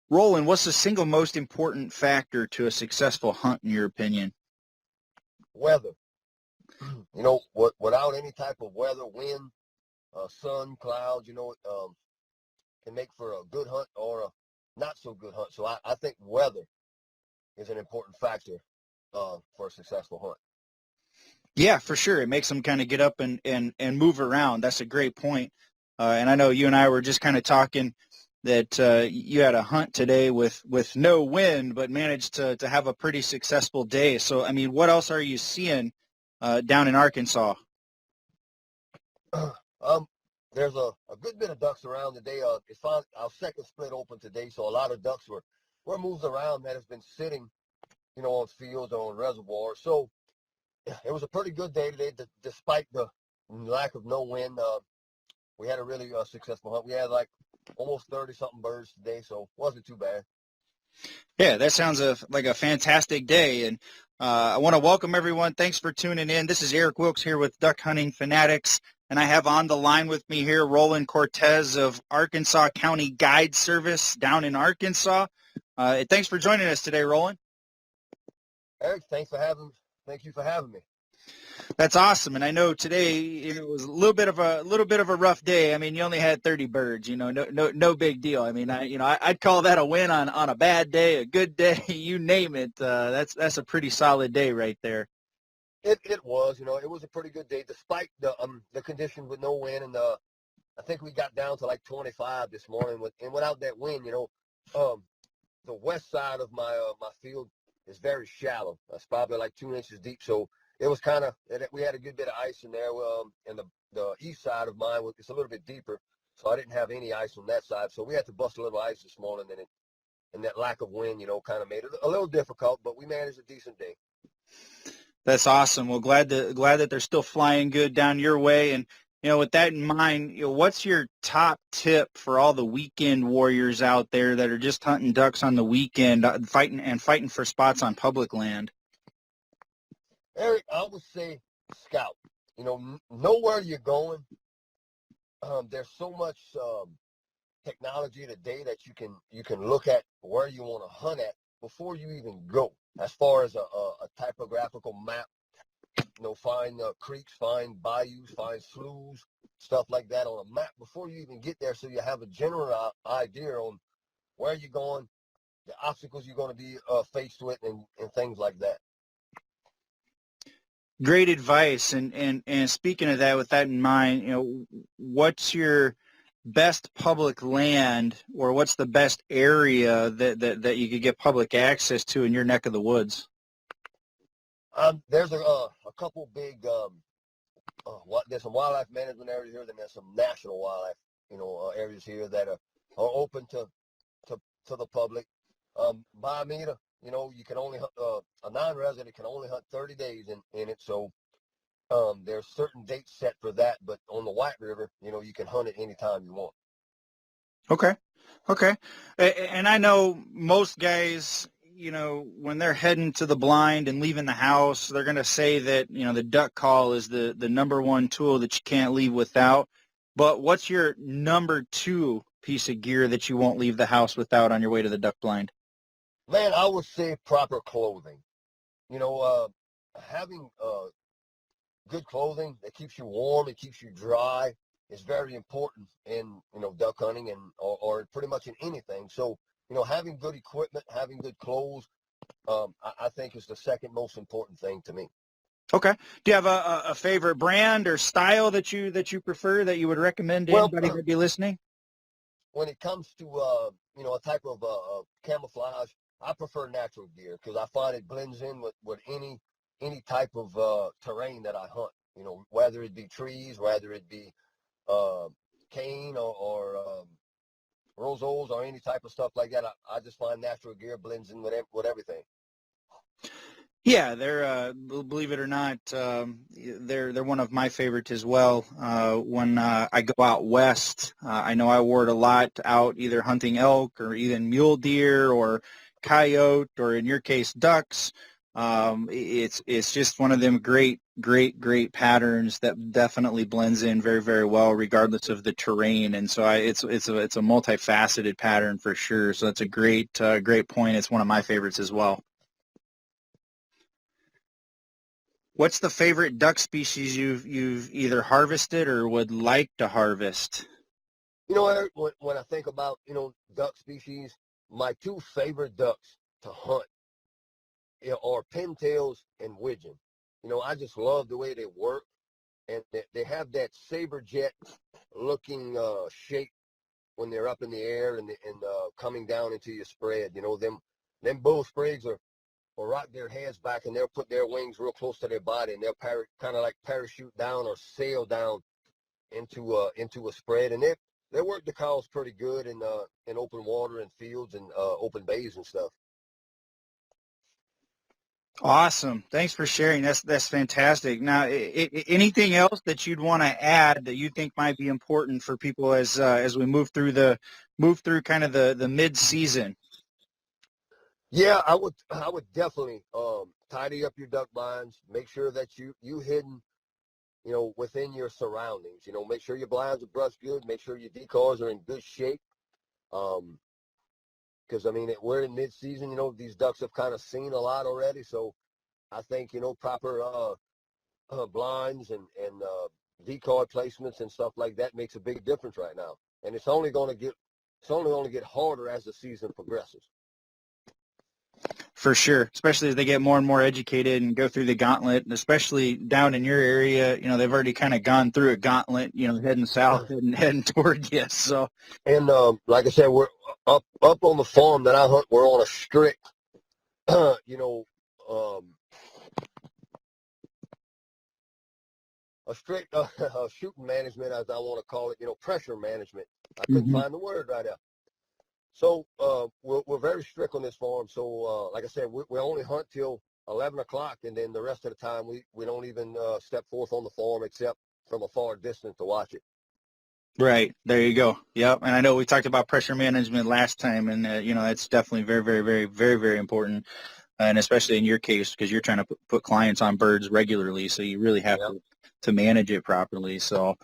Roland, what's the single most important factor to a successful hunt in your opinion? Weather. Without any type of weather, wind, sun, clouds, can make for a good hunt or a not so good hunt. So I think weather is an important factor for a successful hunt. Yeah, for sure. It makes them kind of get up and move around. That's a great point. And I know you and I were just kind of talking that you had a hunt today with no wind, but managed to have a pretty successful day. So, I mean, what else are you seeing down in Arkansas? um, there's a good bit of ducks around today. It's fine. Our second split open today, so a lot of ducks were moved around that has been sitting, on fields or on reservoirs. So it was a pretty good day today, despite the lack of no wind. We had a really successful hunt. We had like almost 30-something birds today, so it wasn't too bad. Yeah, that sounds like a fantastic day. And I want to welcome everyone. Thanks for tuning in. This is Eric Wilkes here with Duck Hunting Fanatics. And I have on the line with me here Roland Cortez of Arkansas County Guide Service down in Arkansas. Thanks for joining us today, Roland. Eric, thank you for having me. That's awesome, and I know today it was a little bit of a rough day. I mean, you only had 30 birds, no big deal. I mean, I'd call that a win on a bad day, a good day, you name it. That's a pretty solid day right there. It was, it was a pretty good day despite the conditions with no wind, and I think we got down to like 25 this morning without that wind, the west side of my field is very shallow. It's probably like 2 inches deep, so it was we had a good bit of ice in there. And the east side of mine it's a little bit deeper, so I didn't have any ice on that side. So we had to bust a little ice this morning, and that lack of wind, kind of made it a little difficult, but we managed a decent day. That's awesome. Well, glad that they're still flying good down your way. And with that in mind, what's your top tip for all the weekend warriors out there that are just hunting ducks on the weekend, fighting for spots on public land? Eric, I would say scout. Know where you're going. There's so much technology today that you can look at where you want to hunt at before you even go. As far as a typographical map, find creeks, find bayous, find sloughs, stuff like that on a map before you even get there, so you have a general idea on where you're going, the obstacles you're going to be faced with, and things like that. Great advice. And speaking of that, with that in mind, what's your best public land, or what's the best area that you could get public access to in your neck of the woods? There's a couple big there's some wildlife management areas here, then there's some national wildlife areas here that are open to the public. By meter, you can only hunt, a non-resident can only hunt 30 days in it, so there's certain dates set for that. But on the White River, you can hunt it anytime you want. Okay. And I know most guys, when they're heading to the blind and leaving the house, they're going to say that, the duck call is the number one tool that you can't leave without. But what's your number two piece of gear that you won't leave the house without on your way to the duck blind? Man, I would say proper clothing. Having good clothing that keeps you warm, it keeps you dry, is very important in, duck hunting or pretty much in anything. So, having good equipment, having good clothes, I think is the second most important thing to me. Okay. Do you have a favorite brand or style that you prefer that you would recommend to anybody that'd be listening? When it comes to a type of camouflage, I prefer natural gear because I find it blends in with any type of terrain that I hunt. Whether it be trees, whether it be cane or roseaux or any type of stuff like that. I just find natural gear blends in with everything. Yeah, they're believe it or not, they're one of my favorites as well. When I go out west, I know I wore it a lot out either hunting elk or even mule deer or coyote or in your case ducks. It's just one of them great great patterns that definitely blends in very, very well, regardless of the terrain. And so it's a multifaceted pattern for sure. So that's a great point. It's one of my favorites as well. What's the favorite duck species you've either harvested or would like to harvest? Eric, when I think about, duck species, my two favorite ducks to hunt are pintails and widgeon. I just love the way they work, and they have that saber jet looking shape when they're up in the air and coming down into your spread. Them bull sprigs will rock their heads back, and they'll put their wings real close to their body, and they'll kind of like parachute down or sail down into a spread, and they work the calls pretty good in open water and fields and open bays and stuff. Awesome. Thanks for sharing. That's fantastic. Now, anything else that you'd want to add that you think might be important for people as we move through kind of the mid season? Yeah, I would definitely tidy up your duck blinds. Make sure that you hidden, within your surroundings. Make sure your blinds are brushed good. Make sure your decoys are in good shape. Because we're in mid-season. These ducks have kind of seen a lot already. So I think proper blinds and decoy placements and stuff like that makes a big difference right now. And it's only going to get harder as the season progresses. For sure, especially as they get more and more educated and go through the gauntlet, and especially down in your area, they've already kind of gone through a gauntlet, heading south and heading toward you. So, and like I said, we're up on the farm that I hunt. We're on a strict, a strict shooting management, as I want to call it. Pressure management. I couldn't find the word right now. So we're very strict on this farm. So like I said, we only hunt till 11 o'clock, and then the rest of the time we don't even step forth on the farm except from a far distance to watch it. Right. There you go. Yep. And I know we talked about pressure management last time, and that's definitely very, very, very, very, very important, and especially in your case because you're trying to put clients on birds regularly, so you really have to manage it properly. So.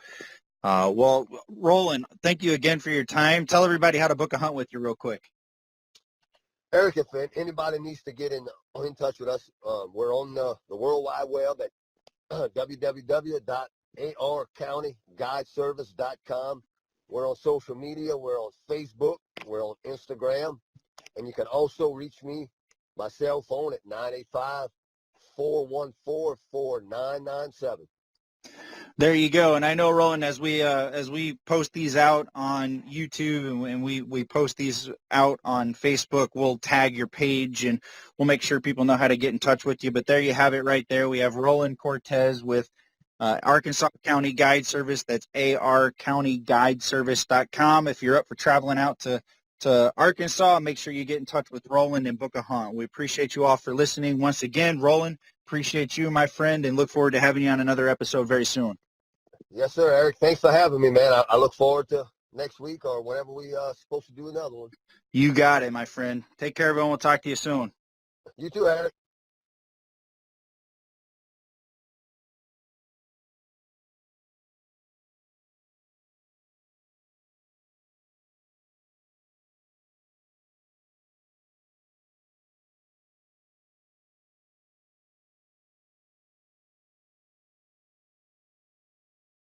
Well, Roland, thank you again for your time. Tell everybody how to book a hunt with you real quick. Eric, if anybody needs to get in touch with us, we're on the World Wide Web at www.arcountyguideservice.com. We're on social media. We're on Facebook. We're on Instagram. And you can also reach me by cell phone at 985-414-4997. There you go. And I know, Roland, as we post these out on YouTube and we post these out on Facebook, we'll tag your page and we'll make sure people know how to get in touch with you. But there you have it right there. We have Roland Cortez with Arkansas County Guide Service. That's arcountyguideservice.com. If you're up for traveling out to Arkansas, make sure you get in touch with Roland and book a hunt. We appreciate you all for listening. Once again, Roland, appreciate you, my friend, and look forward to having you on another episode very soon. Yes, sir, Eric. Thanks for having me, man. I look forward to next week or whenever we supposed to do another one. You got it, my friend. Take care, everyone. We'll talk to you soon. You too, Eric.